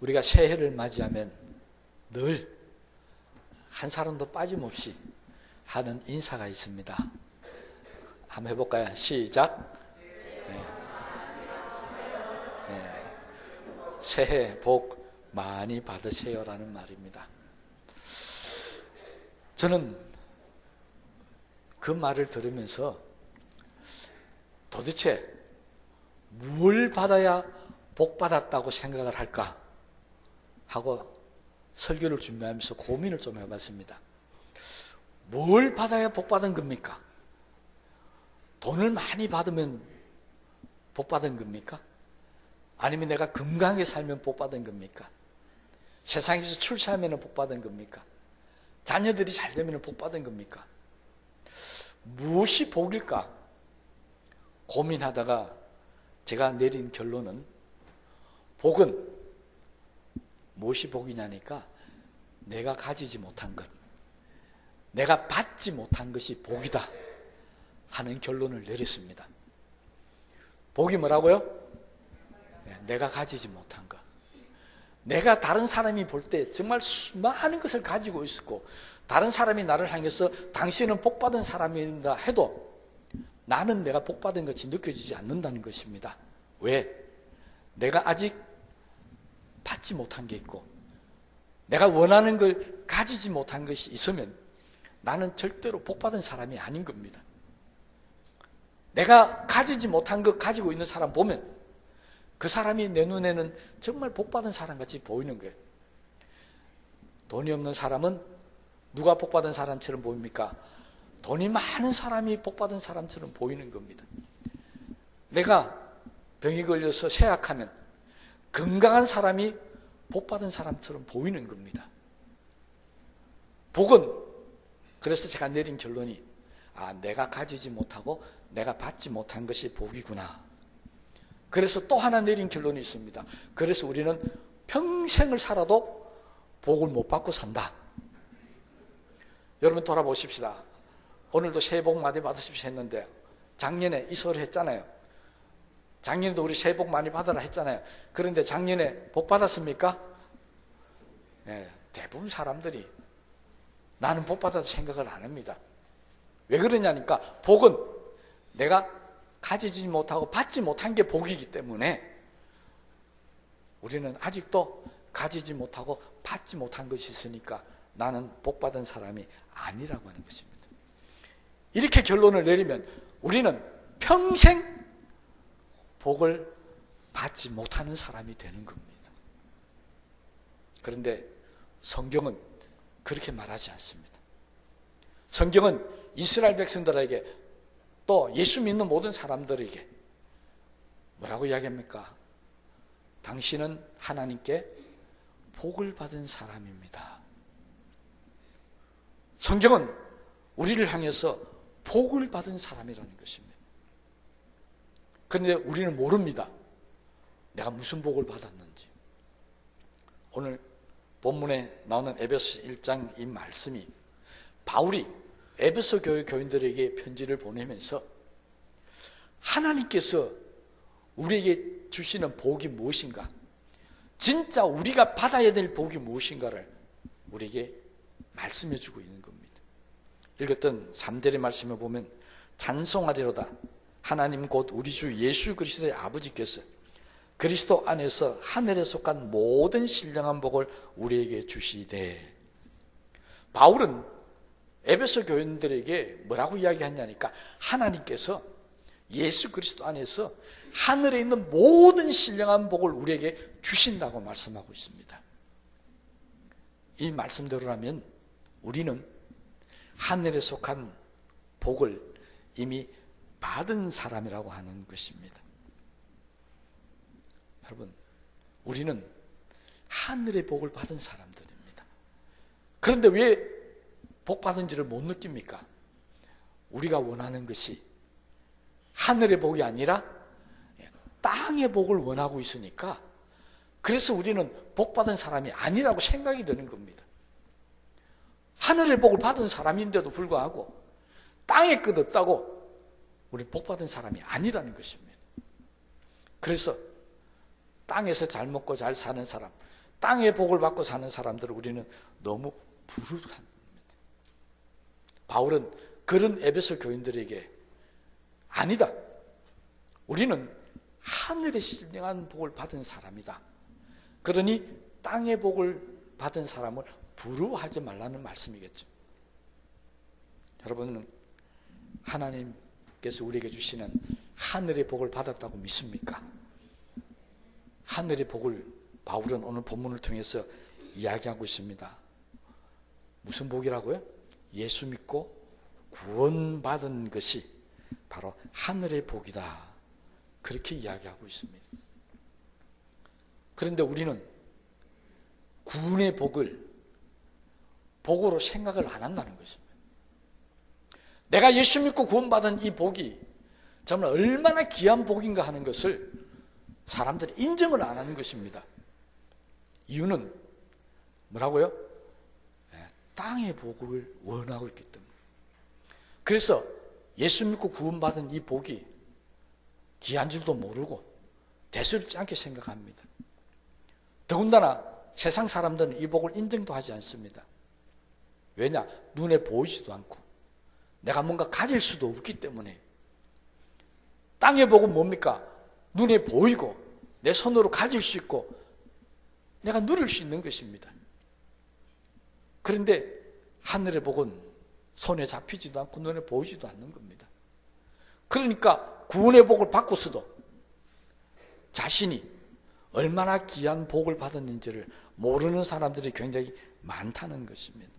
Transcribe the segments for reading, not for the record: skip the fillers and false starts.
우리가 새해를 맞이하면 늘 한 사람도 빠짐없이 하는 인사가 있습니다. 한번 해볼까요? 시작. 새해 복 많이 받으세요라는 말입니다. 저는 그 말을 들으면서 도대체 뭘 받아야 복 받았다고 생각을 할까 하고 설교를 준비하면서 고민을 좀 해봤습니다. 뭘 받아야 복 받은 겁니까? 돈을 많이 받으면 복 받은 겁니까? 아니면 내가 건강하게 살면 복 받은 겁니까? 세상에서 출세하면 복 받은 겁니까? 자녀들이 잘 되면 복 받은 겁니까? 무엇이 복일까? 고민하다가 제가 내린 결론은 복은 무엇이 복이냐니까 내가 가지지 못한 것, 내가 받지 못한 것이 복이다 하는 결론을 내렸습니다. 복이 뭐라고요? 내가 가지지 못한 것. 내가 다른 사람이 볼 때 정말 많은 것을 가지고 있었고 다른 사람이 나를 향해서 당신은 복받은 사람이다 해도 나는 내가 복받은 것이 느껴지지 않는다는 것입니다. 왜? 내가 아직 받지 못한 게 있고 내가 원하는 걸 가지지 못한 것이 있으면 나는 절대로 복받은 사람이 아닌 겁니다. 내가 가지지 못한 것 가지고 있는 사람 보면 그 사람이 내 눈에는 정말 복받은 사람같이 보이는 거예요. 돈이 없는 사람은 누가 복받은 사람처럼 보입니까? 돈이 많은 사람이 복받은 사람처럼 보이는 겁니다. 내가 병이 걸려서 쇠약하면 건강한 사람이 복받은 사람처럼 보이는 겁니다. 복은 그래서 제가 내린 결론이 내가 가지지 못하고 내가 받지 못한 것이 복이구나. 그래서 또 하나 내린 결론이 있습니다. 그래서 우리는 평생을 살아도 복을 못 받고 산다. 여러분 돌아보십시다. 오늘도 새해 복 많이 받으십시오 했는데 작년에 이 소리 했잖아요. 작년에도 우리 새해 복 많이 받아라 했잖아요. 그런데 작년에 복 받았습니까? 네, 대부분 사람들이 나는 복 받아도 생각을 안 합니다. 왜 그러냐니까 복은 내가 가지지 못하고 받지 못한 게 복이기 때문에 우리는 아직도 가지지 못하고 받지 못한 것이 있으니까 나는 복 받은 사람이 아니라고 하는 것입니다. 이렇게 결론을 내리면 우리는 평생 복을 받지 못하는 사람이 되는 겁니다. 그런데 성경은 그렇게 말하지 않습니다. 성경은 이스라엘 백성들에게 또 예수 믿는 모든 사람들에게 뭐라고 이야기합니까? 당신은 하나님께 복을 받은 사람입니다. 성경은 우리를 향해서 복을 받은 사람이라는 것입니다. 그런데 우리는 모릅니다. 내가 무슨 복을 받았는지. 오늘 본문에 나오는 에베소 1장 이 말씀이 바울이 에베소 교회 교인들에게 편지를 보내면서 하나님께서 우리에게 주시는 복이 무엇인가, 진짜 우리가 받아야 될 복이 무엇인가를 우리에게 말씀해 주고 있는 겁니다. 읽었던 3절의 말씀을 보면 찬송하리로다 하나님 곧 우리 주 예수 그리스도의 아버지께서 그리스도 안에서 하늘에 속한 모든 신령한 복을 우리에게 주시되. 바울은 에베소 교인들에게 뭐라고 이야기하냐니까 하나님께서 예수 그리스도 안에서 하늘에 있는 모든 신령한 복을 우리에게 주신다고 말씀하고 있습니다. 이 말씀대로라면 우리는 하늘에 속한 복을 이미 받은 사람이라고 하는 것입니다. 여러분, 우리는 하늘의 복을 받은 사람들입니다. 그런데 왜 복 받은지를 못 느낍니까? 우리가 원하는 것이 하늘의 복이 아니라 땅의 복을 원하고 있으니까 그래서 우리는 복 받은 사람이 아니라고 생각이 드는 겁니다. 하늘의 복을 받은 사람인데도 불구하고 땅에 끝 없다고 우리 복 받은 사람이 아니라는 것입니다. 그래서 땅에서 잘 먹고 잘 사는 사람, 땅의 복을 받고 사는 사람들을 우리는 너무 부르합니다. 바울은 그런 에베소 교인들에게 아니다. 우리는 하늘의 신령한 복을 받은 사람이다. 그러니 땅의 복을 받은 사람을 부러워하지 말라는 말씀이겠죠. 여러분은 하나님께서 우리에게 주시는 하늘의 복을 받았다고 믿습니까? 하늘의 복을 바울은 오늘 본문을 통해서 이야기하고 있습니다. 무슨 복이라고요? 예수 믿고 구원받은 것이 바로 하늘의 복이다. 그렇게 이야기하고 있습니다. 그런데 우리는 구원의 복을 복으로 생각을 안 한다는 것입니다. 내가 예수 믿고 구원받은 이 복이 정말 얼마나 귀한 복인가 하는 것을 사람들이 인정을 안 하는 것입니다. 이유는 뭐라고요? 땅의 복을 원하고 있기 때문에. 그래서 예수 믿고 구원받은 이 복이 귀한 줄도 모르고 대수롭지 않게 생각합니다. 더군다나 세상 사람들은 이 복을 인정도 하지 않습니다. 왜냐? 눈에 보이지도 않고 내가 뭔가 가질 수도 없기 때문에. 땅의 복은 뭡니까? 눈에 보이고 내 손으로 가질 수 있고 내가 누릴 수 있는 것입니다. 그런데 하늘의 복은 손에 잡히지도 않고 눈에 보이지도 않는 겁니다. 그러니까 구원의 복을 받고서도 자신이 얼마나 귀한 복을 받았는지를 모르는 사람들이 굉장히 많다는 것입니다.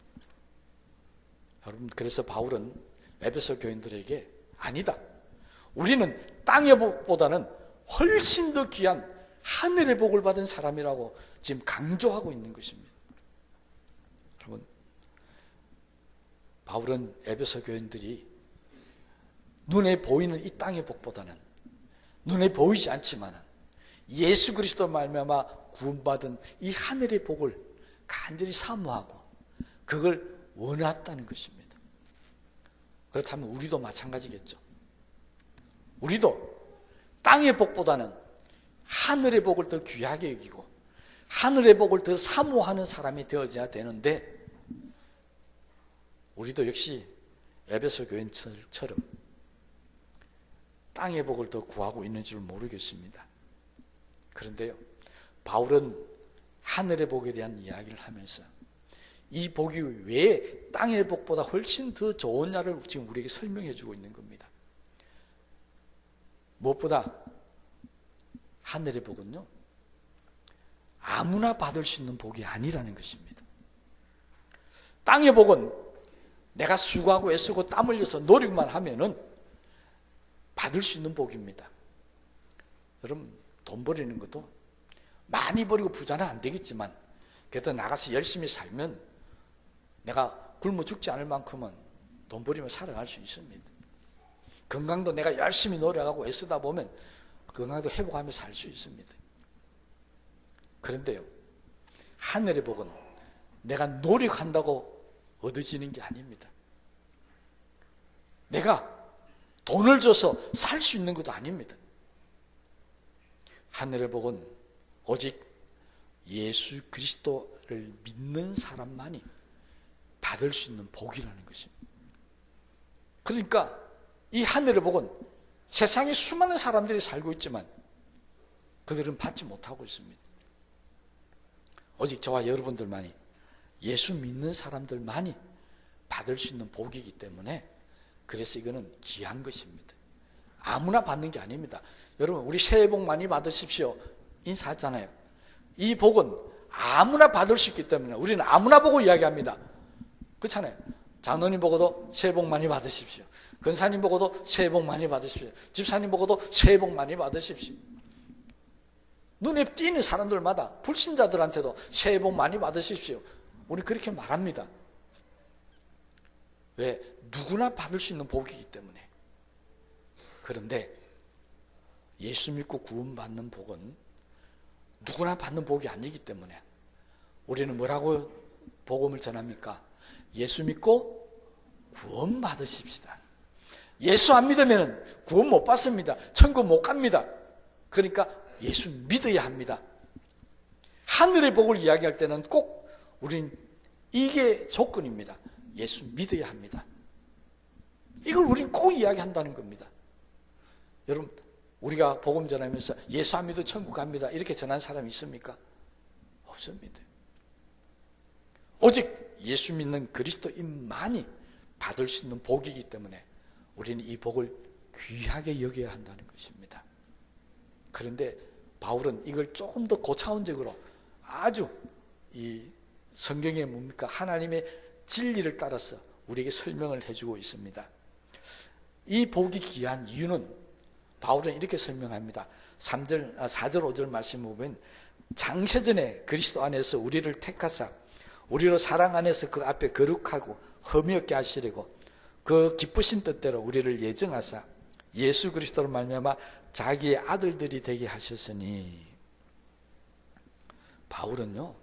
여러분, 그래서 바울은 에베소 교인들에게 아니다. 우리는 땅의 복보다는 훨씬 더 귀한 하늘의 복을 받은 사람이라고 지금 강조하고 있는 것입니다. 여러분, 바울은 에베소 교인들이 눈에 보이는 이 땅의 복보다는 눈에 보이지 않지만 예수 그리스도 말미암아 구원받은 이 하늘의 복을 간절히 사모하고 그걸 원했다는 것입니다. 그렇다면 우리도 마찬가지겠죠. 우리도 땅의 복보다는 하늘의 복을 더 귀하게 여기고 하늘의 복을 더 사모하는 사람이 되어져야 되는데 우리도 역시 에베소 교인처럼 땅의 복을 더 구하고 있는 줄 모르겠습니다. 그런데요, 바울은 하늘의 복에 대한 이야기를 하면서 이 복이 왜 땅의 복보다 훨씬 더 좋으냐를 지금 우리에게 설명해 주고 있는 겁니다. 무엇보다 하늘의 복은요, 아무나 받을 수 있는 복이 아니라는 것입니다. 땅의 복은 내가 수고하고 애쓰고 땀 흘려서 노력만 하면은 받을 수 있는 복입니다. 여러분, 돈 버리는 것도 많이 버리고 부자는 안 되겠지만 그래도 나가서 열심히 살면 내가 굶어 죽지 않을 만큼은 돈 버리면 살아갈 수 있습니다. 건강도 내가 열심히 노력하고 애쓰다 보면 건강도 회복하며 살 수 있습니다. 그런데요, 하늘의 복은 내가 노력한다고 얻어지는 게 아닙니다. 내가 돈을 줘서 살 수 있는 것도 아닙니다. 하늘의 복은 오직 예수 그리스도를 믿는 사람만이 받을 수 있는 복이라는 것입니다. 그러니까 이 하늘의 복은 세상에 수많은 사람들이 살고 있지만 그들은 받지 못하고 있습니다. 오직 저와 여러분들만이, 예수 믿는 사람들만이 받을 수 있는 복이기 때문에 그래서 이거는 귀한 것입니다. 아무나 받는 게 아닙니다. 여러분, 우리 새해 복 많이 받으십시오 인사했잖아요. 이 복은 아무나 받을 수 있기 때문에 우리는 아무나 보고 이야기합니다. 그렇잖아요. 장로님 보고도 새해 복 많이 받으십시오. 권사님 보고도 새해 복 많이 받으십시오. 집사님 보고도 새해 복 많이 받으십시오. 눈에 띄는 사람들마다, 불신자들한테도 새해 복 많이 받으십시오. 우리 그렇게 말합니다. 왜? 누구나 받을 수 있는 복이기 때문에. 그런데 예수 믿고 구원받는 복은 누구나 받는 복이 아니기 때문에 우리는 뭐라고 복음을 전합니까? 예수 믿고 구원 받으십시다. 예수 안 믿으면 구원 못 받습니다. 천국 못 갑니다. 그러니까 예수 믿어야 합니다. 하늘의 복을 이야기할 때는 꼭 우린 이게 조건입니다. 예수 믿어야 합니다. 이걸 우린 꼭 이야기한다는 겁니다. 여러분, 우리가 복음 전하면서 예수 안 믿어 천국 갑니다 이렇게 전한 사람이 있습니까? 없습니다. 오직 예수 믿는 그리스도인만이 받을 수 있는 복이기 때문에 우리는 이 복을 귀하게 여겨야 한다는 것입니다. 그런데 바울은 이걸 조금 더 고차원적으로 아주 이 성경에 뭡니까? 하나님의 진리를 따라서 우리에게 설명을 해주고 있습니다. 이 복이 귀한 이유는 바울은 이렇게 설명합니다. 4절 5절 말씀 보면 장세전에 그리스도 안에서 우리를 택하사 우리로 사랑 안에서 그 앞에 거룩하고 흠이 없게 하시려고 그 기쁘신 뜻대로 우리를 예정하사 예수 그리스도로 말미암아 자기의 아들들이 되게 하셨으니. 바울은요,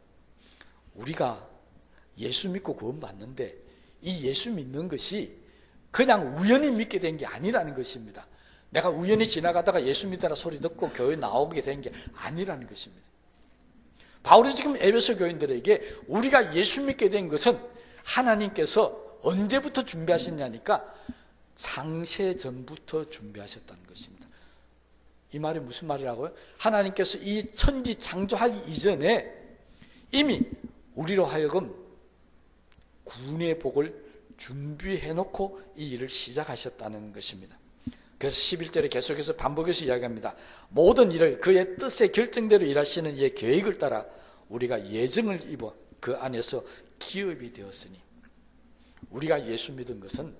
우리가 예수 믿고 구원받는데 이 예수 믿는 것이 그냥 우연히 믿게 된 게 아니라는 것입니다. 내가 우연히 지나가다가 예수 믿으라 소리 듣고 교회 나오게 된 게 아니라는 것입니다. 바울이 지금 에베소 교인들에게 우리가 예수 믿게 된 것은 하나님께서 언제부터 준비하셨냐니까 창세 전부터 준비하셨다는 것입니다. 이 말이 무슨 말이라고요? 하나님께서 이 천지 창조하기 이전에 이미 우리로 하여금 구원의 복을 준비해놓고 이 일을 시작하셨다는 것입니다. 그래서 11절에 계속해서 반복해서 이야기합니다. 모든 일을 그의 뜻의 결정대로 일하시는 이의 계획을 따라 우리가 예정을 입어 그 안에서 기업이 되었으니. 우리가 예수 믿은 것은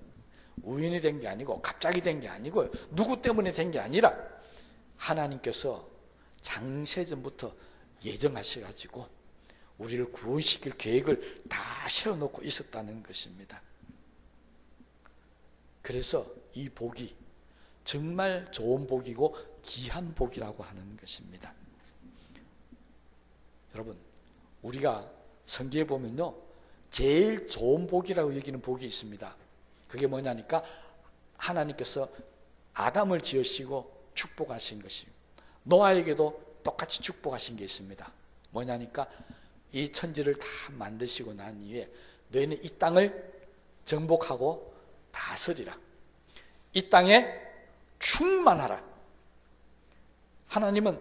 우연히 된 게 아니고 갑자기 된 게 아니고 누구 때문에 된 게 아니라 하나님께서 장세전부터 예정하셔가지고 우리를 구원시킬 계획을 다 세워놓고 있었다는 것입니다. 그래서 이 복이 정말 좋은 복이고 귀한 복이라고 하는 것입니다. 여러분, 우리가 성경에 보면요, 제일 좋은 복이라고 여기는 복이 있습니다. 그게 뭐냐니까 하나님께서 아담을 지으시고 축복하신 것이에요. 노아에게도 똑같이 축복하신 게 있습니다. 뭐냐니까 이 천지를 다 만드시고 난 이후에 너희는 이 땅을 정복하고 다스리라. 이 땅에 충만하라. 하나님은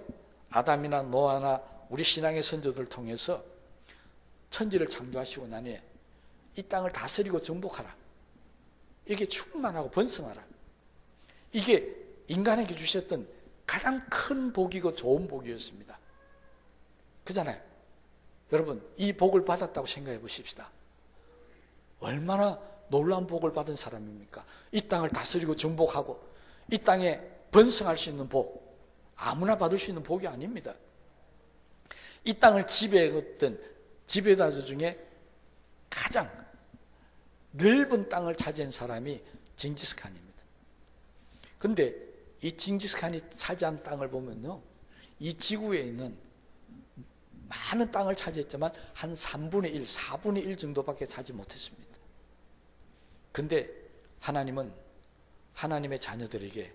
아담이나 노아나 우리 신앙의 선조들을 통해서 천지를 창조하시고 난 후에 이 땅을 다스리고 정복하라. 이게 충만하고 번성하라. 이게 인간에게 주셨던 가장 큰 복이고 좋은 복이었습니다. 그잖아요. 여러분, 이 복을 받았다고 생각해 보십시다. 얼마나 놀라운 복을 받은 사람입니까? 이 땅을 다스리고 정복하고 이 땅에 번성할 수 있는 복, 아무나 받을 수 있는 복이 아닙니다. 이 땅을 지배했던 지배자들 중에 가장 넓은 땅을 차지한 사람이 징기스칸입니다. 그런데 이 징기스칸이 차지한 땅을 보면요, 이 지구에 있는 많은 땅을 차지했지만 한 3분의 1, 4분의 1 정도밖에 차지 못했습니다. 그런데 하나님은 하나님의 자녀들에게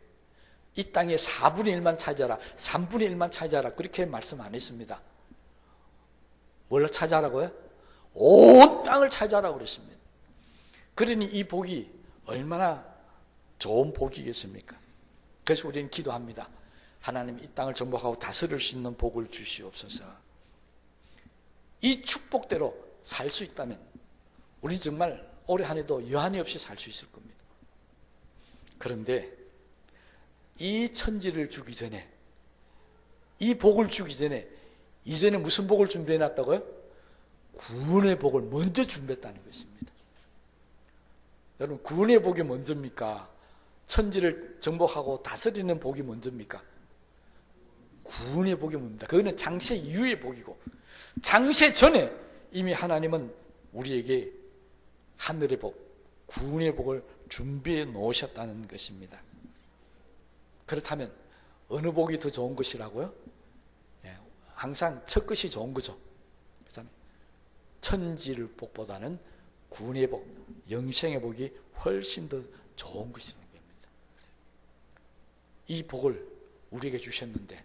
이 땅의 4분의 1만 차지하라, 3분의 1만 차지하라, 그렇게 말씀 안 했습니다. 뭘 차지하라고요? 온 땅을 차지하라고 그랬습니다. 그러니 이 복이 얼마나 좋은 복이겠습니까? 그래서 우리는 기도합니다. 하나님, 이 땅을 정복하고 다스릴 수 있는 복을 주시옵소서. 이 축복대로 살 수 있다면 우리 정말 올해 한 해도 여한이 없이 살 수 있을 겁니다. 그런데 이 천지를 주기 전에, 이 복을 주기 전에 이전에 무슨 복을 준비해 놨다고요? 구원의 복을 먼저 준비했다는 것입니다. 여러분, 구원의 복이 먼저입니까? 천지를 정복하고 다스리는 복이 먼저입니까? 구원의 복이 먼저입니다. 그거는 장세 이후의 복이고, 장세 전에 이미 하나님은 우리에게 하늘의 복, 구원의 복을 준비해 놓으셨다는 것입니다. 그렇다면 어느 복이 더 좋은 것이라고요? 항상 첫 것이 좋은 거죠. 그렇잖아요. 천지를 복보다는 구원의 복, 영생의 복이 훨씬 더 좋은 것이라는 겁니다. 이 복을 우리에게 주셨는데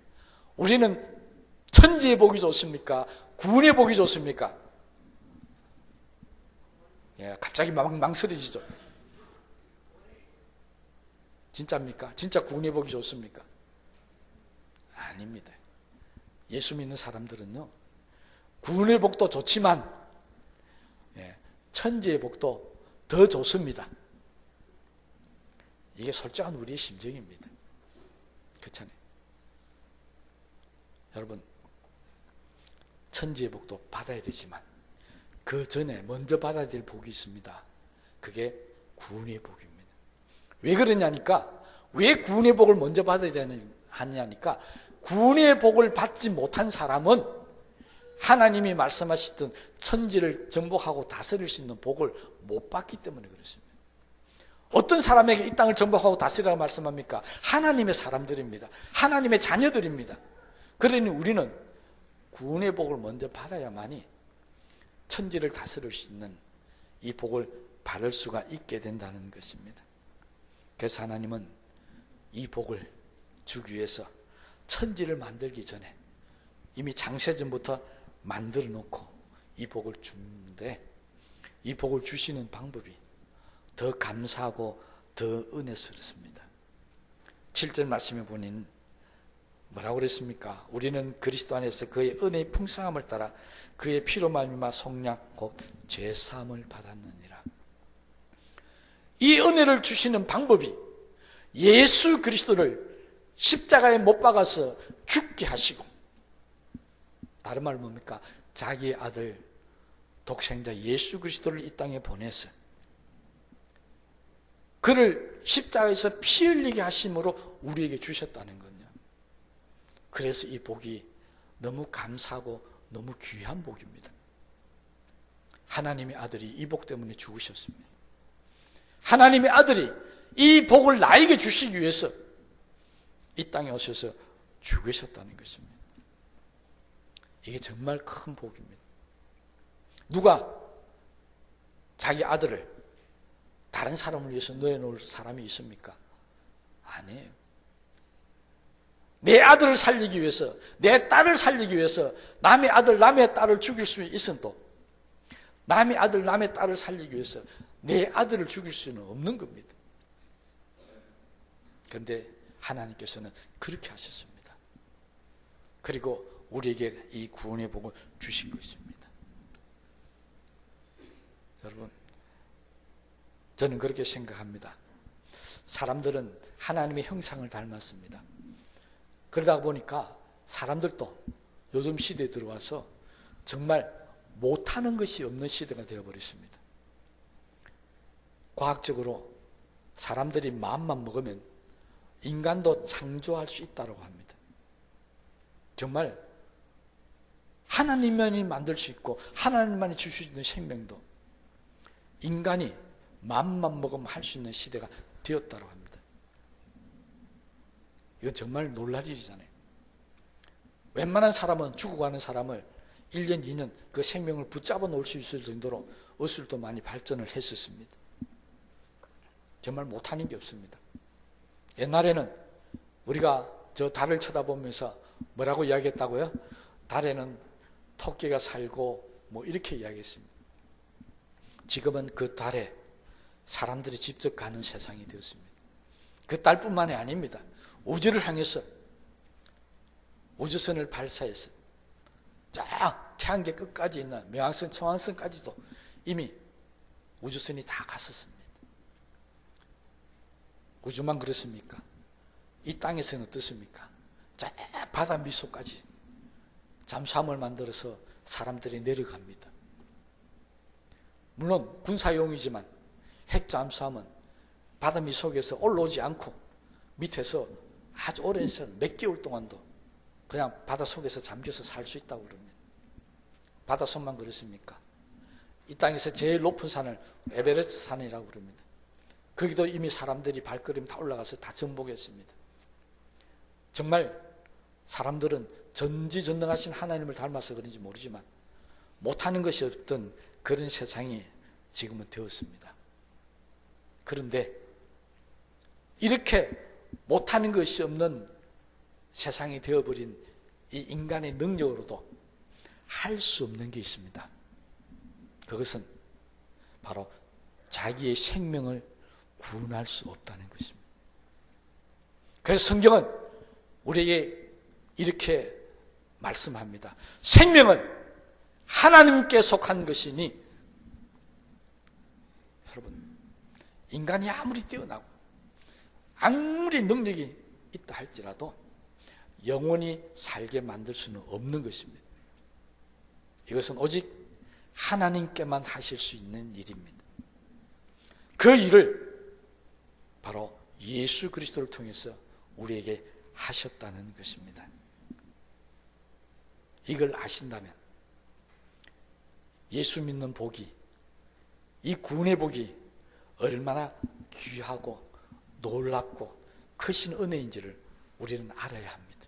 우리는 천지의 복이 좋습니까? 구원의 복이 좋습니까? 예, 갑자기 망설여지죠. 진짜입니까? 진짜 구원의 복이 좋습니까? 아닙니다. 예수 믿는 사람들은요, 구원의 복도 좋지만 천지의 복도 더 좋습니다. 이게 솔직한 우리의 심정입니다. 그렇잖아요. 여러분, 천지의 복도 받아야 되지만 그 전에 먼저 받아야 될 복이 있습니다. 그게 구원의 복입니다. 왜 그러냐니까, 왜 구원의 복을 먼저 받아야 하냐니까, 구원의 복을 받지 못한 사람은 하나님이 말씀하시던 천지를 정복하고 다스릴 수 있는 복을 못 받기 때문에 그렇습니다. 어떤 사람에게 이 땅을 정복하고 다스리라고 말씀합니까? 하나님의 사람들입니다. 하나님의 자녀들입니다. 그러니 우리는 구원의 복을 먼저 받아야만이 천지를 다스릴 수 있는 이 복을 받을 수가 있게 된다는 것입니다. 그래서 하나님은 이 복을 주기 위해서 천지를 만들기 전에 이미 장세전부터 만들어 놓고 이 복을 주는데, 이 복을 주시는 방법이 더 감사하고 더 은혜스럽습니다. 7절 말씀에 보니 뭐라고 그랬습니까? 우리는 그리스도 안에서 그의 은혜의 풍성함을 따라 그의 피로 말미암아 속량 곧 죄사함을 받았느니라. 이 은혜를 주시는 방법이 예수 그리스도를 십자가에 못 박아서 죽게 하시고, 다른 말로 뭡니까? 자기의 아들 독생자 예수 그리스도를 이 땅에 보내서 그를 십자가에서 피 흘리게 하심으로 우리에게 주셨다는 거예요. 그래서 이 복이 너무 감사하고 너무 귀한 복입니다. 하나님의 아들이 이 복 때문에 죽으셨습니다. 하나님의 아들이 이 복을 나에게 주시기 위해서 이 땅에 오셔서 죽으셨다는 것입니다. 이게 정말 큰 복입니다. 누가 자기 아들을 다른 사람을 위해서 내놓을 사람이 있습니까? 아니에요. 내 아들을 살리기 위해서, 내 딸을 살리기 위해서 남의 아들, 남의 딸을 죽일 수 있어도 남의 아들, 남의 딸을 살리기 위해서 내 아들을 죽일 수는 없는 겁니다. 그런데 하나님께서는 그렇게 하셨습니다. 그리고 우리에게 이 구원의 복을 주신 것입니다. 여러분, 저는 그렇게 생각합니다. 사람들은 하나님의 형상을 닮았습니다. 그러다 보니까 사람들도 요즘 시대에 들어와서 정말 못하는 것이 없는 시대가 되어버렸습니다. 과학적으로 사람들이 마음만 먹으면 인간도 창조할 수 있다고 합니다. 정말 하나님만이 만들 수 있고 하나님만이 줄 수 있는 생명도 인간이 마음만 먹으면 할 수 있는 시대가 되었다고 합니다. 이건 정말 놀랄 일이잖아요. 웬만한 사람은 죽어가는 사람을 1년, 2년 그 생명을 붙잡아 놓을 수 있을 정도로 의술도 많이 발전을 했었습니다. 정말 못하는 게 없습니다. 옛날에는 우리가 저 달을 쳐다보면서 뭐라고 이야기했다고요? 달에는 토끼가 살고 뭐 이렇게 이야기했습니다. 지금은 그 달에 사람들이 직접 가는 세상이 되었습니다. 그 달뿐만이 아닙니다. 우주를 향해서 우주선을 발사해서 쫙 태양계 끝까지 있는 명왕성, 청왕성까지도 이미 우주선이 다 갔었습니다. 우주만 그렇습니까? 이 땅에서는 어떻습니까? 쫙 바다 미소까지 잠수함을 만들어서 사람들이 내려갑니다. 물론 군사용이지만 핵 잠수함은 바다 미속에서 올라오지 않고 밑에서 아주 오랜 시간 몇 개월 동안도 그냥 바다 속에서 잠겨서 살 수 있다고 그럽니다. 바닷속만 그렇습니까? 이 땅에서 제일 높은 산을 에베레스트 산이라고 그럽니다. 거기도 이미 사람들이 발걸음 다 올라가서 다 정복했습니다. 정말 사람들은 전지전능하신 하나님을 닮아서 그런지 모르지만 못하는 것이 없던 그런 세상이 지금은 되었습니다. 그런데 이렇게 못하는 것이 없는 세상이 되어버린 이 인간의 능력으로도 할 수 없는 게 있습니다. 그것은 바로 자기의 생명을 구원할 수 없다는 것입니다. 그래서 성경은 우리에게 이렇게 말씀합니다. 생명은 하나님께 속한 것이니, 여러분, 인간이 아무리 뛰어나고 아무리 능력이 있다 할지라도 영원히 살게 만들 수는 없는 것입니다. 이것은 오직 하나님께만 하실 수 있는 일입니다. 그 일을 바로 예수 그리스도를 통해서 우리에게 하셨다는 것입니다. 이걸 아신다면 예수 믿는 복이, 이 구원의 복이 얼마나 귀하고 놀랍고 크신 은혜인지를 우리는 알아야 합니다.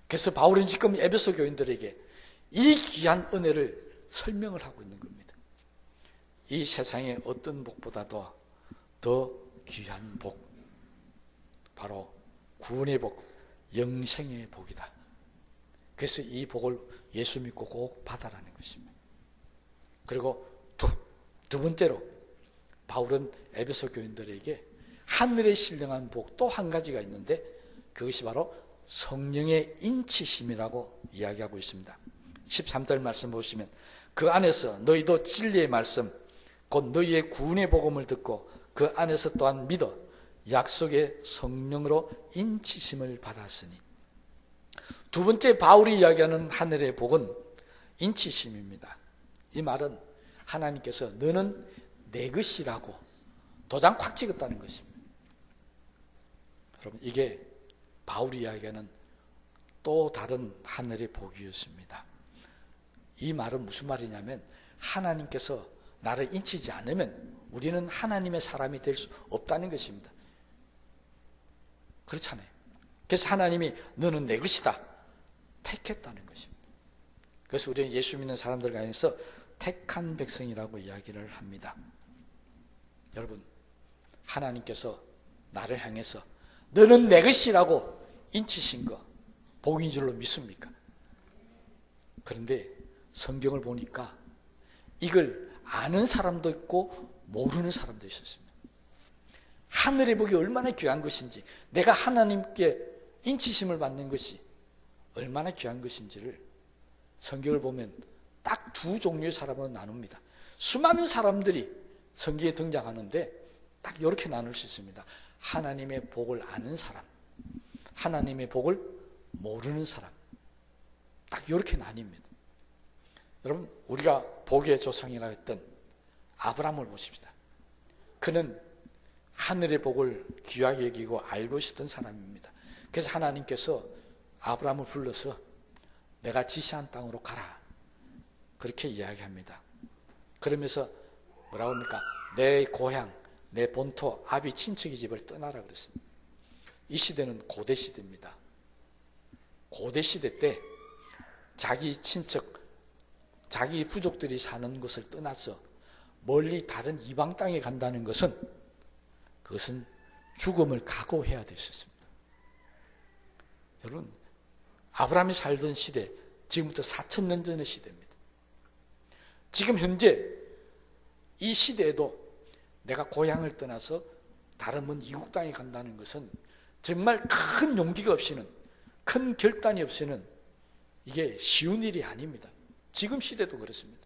그래서 바울은 지금 에베소 교인들에게 이 귀한 은혜를 설명을 하고 있는 겁니다. 이 세상의 어떤 복보다도 더 귀한 복, 바로 구원의 복, 영생의 복이다. 그래서 이 복을 예수 믿고 꼭 받아라는 것입니다. 그리고 두 번째로 바울은 에베소 교인들에게 하늘에 신령한 복 또 한 가지가 있는데, 그것이 바로 성령의 인치심이라고 이야기하고 있습니다. 13절 말씀 보시면, 그 안에서 너희도 진리의 말씀 곧 너희의 구원의 복음을 듣고 그 안에서 또한 믿어 약속의 성령으로 인치심을 받았으니. 두 번째 바울이 이야기하는 하늘의 복은 인치심입니다. 이 말은 하나님께서 너는 내 것이라고 도장 콱 찍었다는 것입니다. 여러분, 이게 바울이 이야기하는 또 다른 하늘의 복이었습니다. 이 말은 무슨 말이냐면, 하나님께서 나를 인치지 않으면 우리는 하나님의 사람이 될 수 없다는 것입니다. 그렇잖아요. 그래서 하나님이 너는 내 것이다 택했다는 것입니다. 그래서 우리는 예수 믿는 사람들 가운데서 택한 백성이라고 이야기를 합니다. 여러분, 하나님께서 나를 향해서 너는 내 것이라고 인치신 거 복인 줄로 믿습니까? 그런데 성경을 보니까 이걸 아는 사람도 있고 모르는 사람도 있었습니다. 하늘의 복이 얼마나 귀한 것인지, 내가 하나님께 인치심을 받는 것이 얼마나 귀한 것인지를 성경을 보면 딱 두 종류의 사람으로 나눕니다. 수많은 사람들이 성경에 등장하는데 딱 이렇게 나눌 수 있습니다. 하나님의 복을 아는 사람, 하나님의 복을 모르는 사람, 딱 이렇게 나뉩니다. 여러분, 우리가 복의 조상이라 했던 아브라함을 보십시다. 그는 하늘의 복을 귀하게 여기고 알고 있었던 사람입니다. 그래서 하나님께서 아브라함을 불러서 내가 지시한 땅으로 가라, 그렇게 이야기합니다. 그러면서 뭐라고 합니까? 내 고향, 내 본토, 아비 친척의 집을 떠나라 그랬습니다. 이 시대는 고대 시대입니다. 고대 시대 때 자기 친척, 자기 부족들이 사는 곳을 떠나서 멀리 다른 이방 땅에 간다는 것은, 그것은 죽음을 각오해야 됐었습니다. 여러분, 아브라함이 살던 시대, 지금부터 4,000년 전의 시대입니다. 지금 현재 이 시대에도 내가 고향을 떠나서 다른 먼 이국 땅에 간다는 것은 정말 큰 용기가 없이는, 큰 결단이 없이는 이게 쉬운 일이 아닙니다. 지금 시대도 그렇습니다.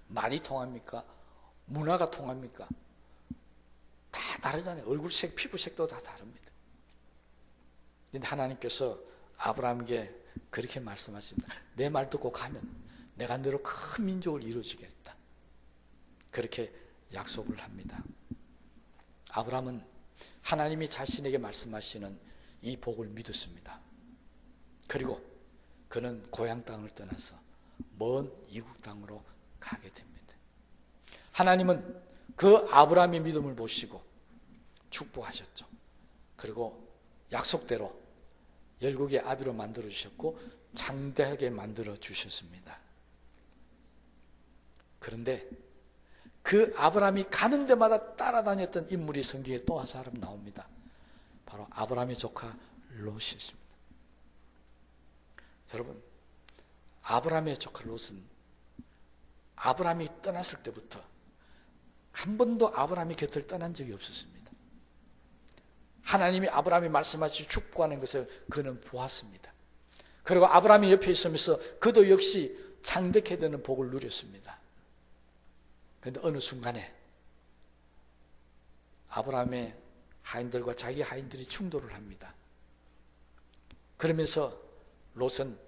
말이 통합니까? 문화가 통합니까? 다 다르잖아요. 얼굴색, 피부색도 다 다릅니다. 근데 하나님께서 아브라함에게 그렇게 말씀하십니다. 내 말 듣고 가면 내가 너로 큰 민족을 이루어주겠다, 그렇게 약속을 합니다. 아브라함은 하나님이 자신에게 말씀하시는 이 복을 믿었습니다. 그리고 그는 고향 땅을 떠나서 먼 이국 땅으로 가게 됩니다. 하나님은 그 아브라함의 믿음을 보시고 축복하셨죠. 그리고 약속대로 열국의 아비로 만들어 주셨고 장대하게 만들어 주셨습니다. 그런데 그 아브라함이 가는 데마다 따라다녔던 인물이 성경에 또 한 사람 나옵니다. 바로 아브라함의 조카 롯이었습니다. 여러분, 아브라함의 조카 롯은 아브라함이 떠났을 때부터 한 번도 아브라함이 곁을 떠난 적이 없었습니다. 하나님이 아브라함이 말씀하시 축복하는 것을 그는 보았습니다. 그리고 아브라함이 옆에 있으면서 그도 역시 창백해야 되는 복을 누렸습니다. 그런데 어느 순간에 아브라함의 하인들과 자기 하인들이 충돌을 합니다. 그러면서 롯은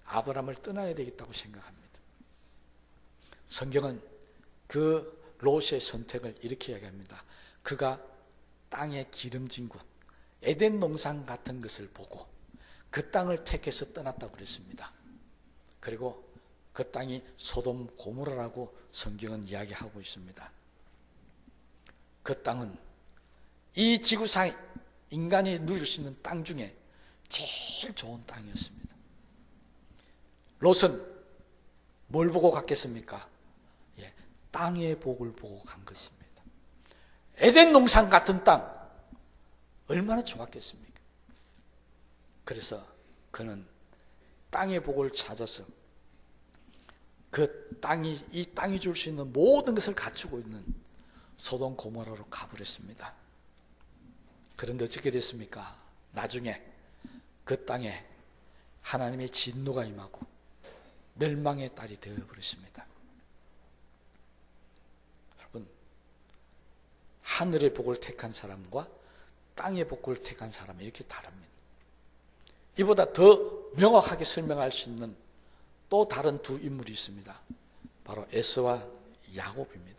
아브라함을 떠나야 되겠다고 생각합니다. 성경은 그 롯의 선택을 이렇게 이야기합니다. 그가 땅의 기름진 곳, 에덴 농산 같은 것을 보고 그 땅을 택해서 떠났다고 그랬습니다. 그리고 그 땅이 소돔 고모라라고 성경은 이야기하고 있습니다. 그 땅은 이 지구상 인간이 누릴 수 있는 땅 중에 제일 좋은 땅이었습니다. 롯은 뭘 보고 갔겠습니까? 땅의 복을 보고 간 것입니다. 에덴 농산 같은 땅 얼마나 좋았겠습니까? 그래서 그는 땅의 복을 찾아서 그 땅이 이 땅이 줄 수 있는 모든 것을 갖추고 있는 소돔 고모라로 가버렸습니다. 그런데 어떻게 됐습니까? 나중에 그 땅에 하나님의 진노가 임하고 멸망의 딸이 되어버렸습니다. 여러분, 하늘의 복을 택한 사람과 땅의 복을 택한 사람은 이렇게 다릅니다. 이보다 더 명확하게 설명할 수 있는 또 다른 두 인물이 있습니다. 바로 에서와 야곱입니다.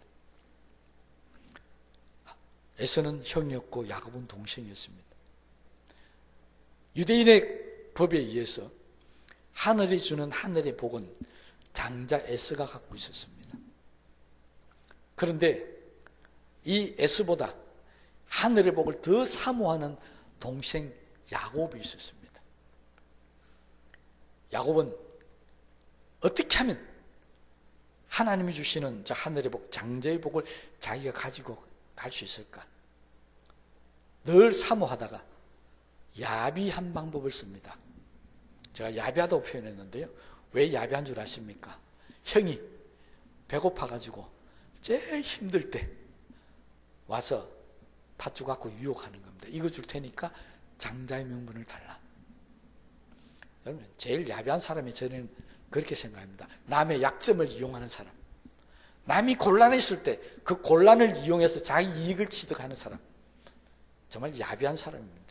에서는 형이었고 야곱은 동생이었습니다. 유대인의 법에 의해서 하늘이 주는 하늘의 복은 장자 에서가 갖고 있었습니다. 그런데 이 에서보다 하늘의 복을 더 사모하는 동생 야곱이 있었습니다. 야곱은 어떻게 하면 하나님이 주시는 저 하늘의 복, 장자의 복을 자기가 가지고 갈 수 있을까? 늘 사모하다가 야비한 방법을 씁니다. 제가 야비하다고 표현했는데요. 왜 야비한 줄 아십니까? 형이 배고파가지고 제일 힘들 때 와서 팥죽 갖고 유혹하는 겁니다. 이거 줄 테니까 장자의 명분을 달라. 여러분, 제일 야비한 사람이 저는 그렇게 생각합니다. 남의 약점을 이용하는 사람. 남이 곤란해 있을 때 그 곤란을 이용해서 자기 이익을 취득하는 사람. 정말 야비한 사람입니다.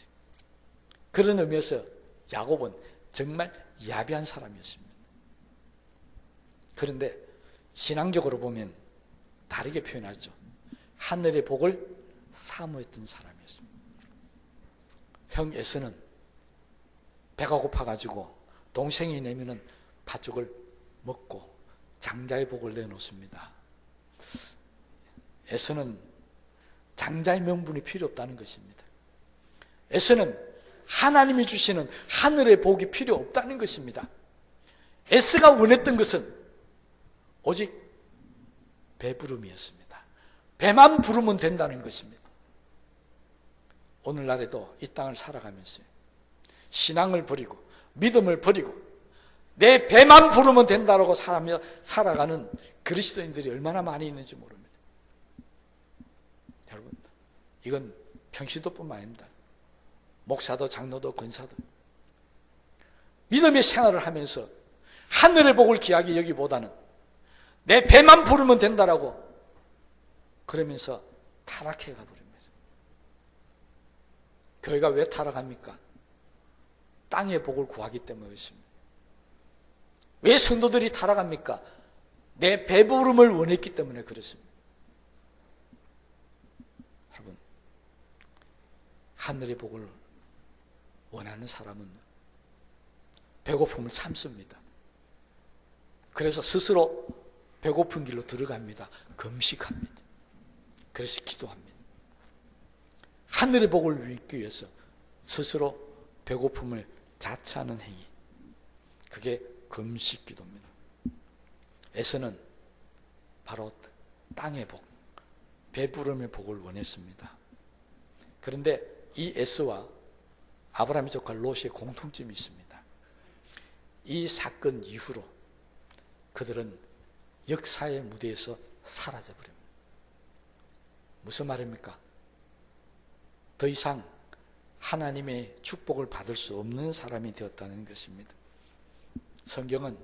그런 의미에서 야곱은 정말 야비한 사람이었습니다. 그런데 신앙적으로 보면 다르게 표현하죠. 하늘의 복을 사모했던 사람이었습니다. 형 에서는 배가 고파가지고 동생이 내미는 팥죽을 먹고 장자의 복을 내놓습니다. 에서는 장자의 명분이 필요 없다는 것입니다. 에서는 하나님이 주시는 하늘의 복이 필요 없다는 것입니다. 에서가 원했던 것은 오직 배부름이었습니다. 배만 부르면 된다는 것입니다. 오늘날에도 이 땅을 살아가면서 신앙을 버리고 믿음을 버리고 내 배만 부르면 된다고 살아가는 그리스도인들이 얼마나 많이 있는지 모릅니다. 여러분, 이건 평신도뿐만 아닙니다. 목사도 장로도 권사도 믿음의 생활을 하면서 하늘의 복을 귀하게 여기보다는 내 배만 부르면 된다라고 그러면서 타락해 가버립니다. 교회가 왜 타락합니까? 땅의 복을 구하기 때문에 그렇습니다. 왜 성도들이 타락합니까? 내 배부름을 원했기 때문에 그렇습니다. 여러분, 하늘의 복을 원하는 사람은 배고픔을 참습니다. 그래서 스스로 배고픈 길로 들어갑니다. 금식합니다. 그래서 기도합니다. 하늘의 복을 얻기 위해서 스스로 배고픔을 자처하는 행위, 그게 금식 기도입니다. 에서는 바로 땅의 복, 배부름의 복을 원했습니다. 그런데 이 에서와 아브라함의 조카 롯의 공통점이 있습니다. 이 사건 이후로 그들은 역사의 무대에서 사라져버립니다. 무슨 말입니까? 더 이상 하나님의 축복을 받을 수 없는 사람이 되었다는 것입니다. 성경은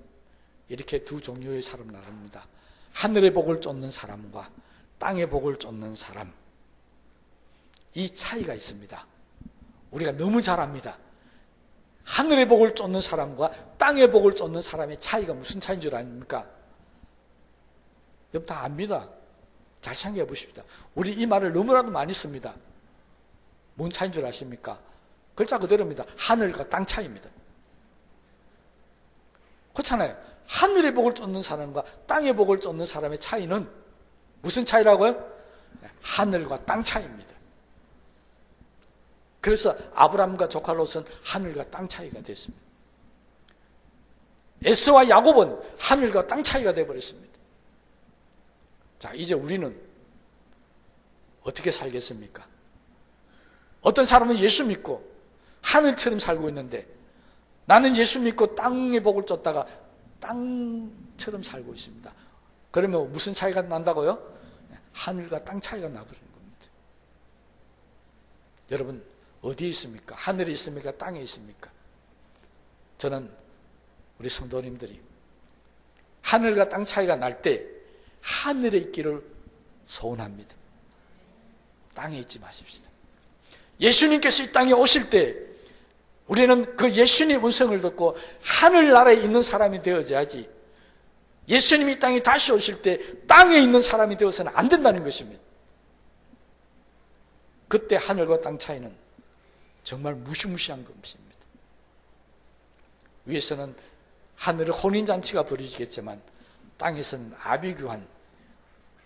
이렇게 두 종류의 사람을 나눕니다. 하늘의 복을 쫓는 사람과 땅의 복을 쫓는 사람. 이 차이가 있습니다. 우리가 너무 잘 압니다. 하늘의 복을 쫓는 사람과 땅의 복을 쫓는 사람의 차이가 무슨 차이인 줄 아닙니까? 여러분 다 압니다. 잘 생각해 보십시다. 우리 이 말을 너무나도 많이 씁니다. 뭔 차이인 줄 아십니까? 글자 그대로입니다. 하늘과 땅 차이입니다. 그렇잖아요. 하늘의 복을 쫓는 사람과 땅의 복을 쫓는 사람의 차이는 무슨 차이라고요? 하늘과 땅 차이입니다. 그래서 아브라함과 조카 롯은 하늘과 땅 차이가 됐습니다. 에서와 야곱은 하늘과 땅 차이가 되어버렸습니다. 자, 이제 우리는 어떻게 살겠습니까? 어떤 사람은 예수 믿고 하늘처럼 살고 있는데 나는 예수 믿고 땅의 복을 쫓다가 땅처럼 살고 있습니다. 그러면 무슨 차이가 난다고요? 하늘과 땅 차이가 나버리는 겁니다. 여러분 어디에 있습니까? 하늘에 있습니까? 땅에 있습니까? 저는 우리 성도님들이 하늘과 땅 차이가 날 때 하늘에 있기를 소원합니다. 땅에 있지 마십시다. 예수님께서 이 땅에 오실 때 우리는 그 예수님의 음성을 듣고 하늘나라에 있는 사람이 되어야지 예수님이 이 땅에 다시 오실 때 땅에 있는 사람이 되어서는 안 된다는 것입니다. 그때 하늘과 땅 차이는 정말 무시무시한 것입니다. 위에서는 하늘의 혼인잔치가 벌어지겠지만 땅에서는 아비규환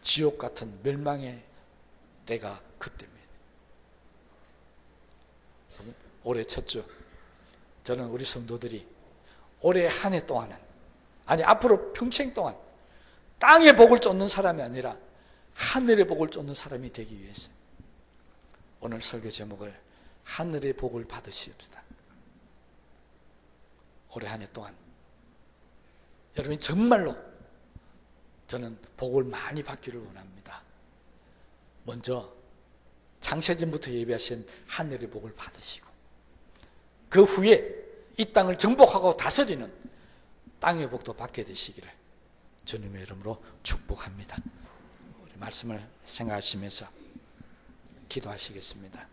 지옥 같은 멸망의 때가 그때입니다. 올해 첫 주 저는 우리 성도들이 올해 한 해 동안은 아니 앞으로 평생 동안 땅의 복을 쫓는 사람이 아니라 하늘의 복을 쫓는 사람이 되기 위해서 오늘 설교 제목을 하늘의 복을 받으시옵시다. 올해 한 해 동안 여러분이 정말로 저는 복을 많이 받기를 원합니다. 먼저 창세전부터 예비하신 하늘의 복을 받으시고 그 후에 이 땅을 정복하고 다스리는 땅의 복도 받게 되시기를 주님의 이름으로 축복합니다. 우리 말씀을 생각하시면서 기도하시겠습니다.